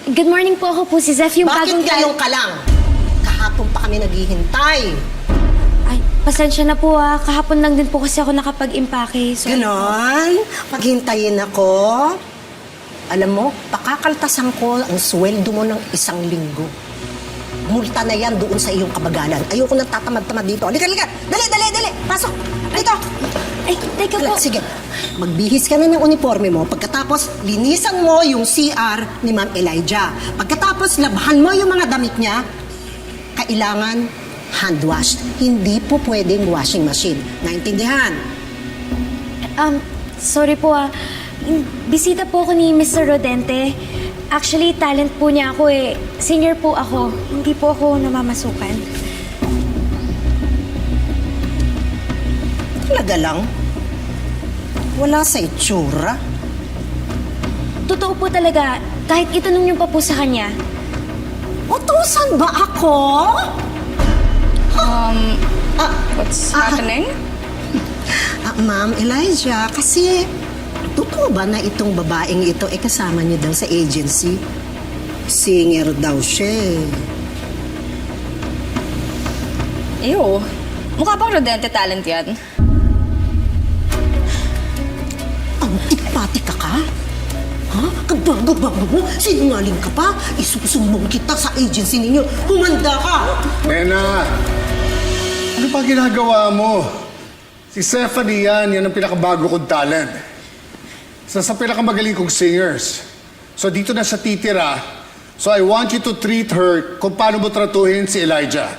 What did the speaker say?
Good morning po, ako po si Zeph, yung Bakit bagong ngayon ka lang? Kahapon pa kami naghihintay. Ay, pasensya na po kahapon lang din po kasi ako nakapag-impake. So... Ganon? Paghintayin ako? Alam mo, pakakaltasan ko ang sweldo mo ng 1 linggo. Multa na yan doon sa iyong kabagalan. Ayoko nang tatamad-tamad dito. Halika, halika! Dali! Pasok! Dito! Ay, teka po. Sige, magbihis ka na ng uniforme mo. Pagkatapos, linisan mo yung CR ni Ma'am Elijah. Pagkatapos, labhan mo yung mga damit niya. Kailangan hand wash. Hindi po pwedeng washing machine. Naintindihan? Sorry po bisita po ako ni Mr. Rodente. Actually, talent po niya ako Senior po ako. Hindi po ako namamasukan. Talaga lang? Wala sa itsura? Totoo po talaga. Kahit itanong niyo pa po sa kanya. Utusan ba ako? What's happening? Ma'am Elijah, kasi totoo ba na itong babaeng ito kasama niyo daw sa agency? Singer daw siya. Ew. Mukha bang Rodente talent yan? Antipati ka? Ha? Kabago-bago mo? Sinungaling ka pa? Isusumbong kita sa agency ninyo. Humanda ka! Nena, ano pa ginagawa mo? Si Stephanie yan ang pinakabago kong talent. Sa pinakamagaling kong singers. So dito na siya titira. So I want you to treat her kung paano mo tratuhin si Elijah.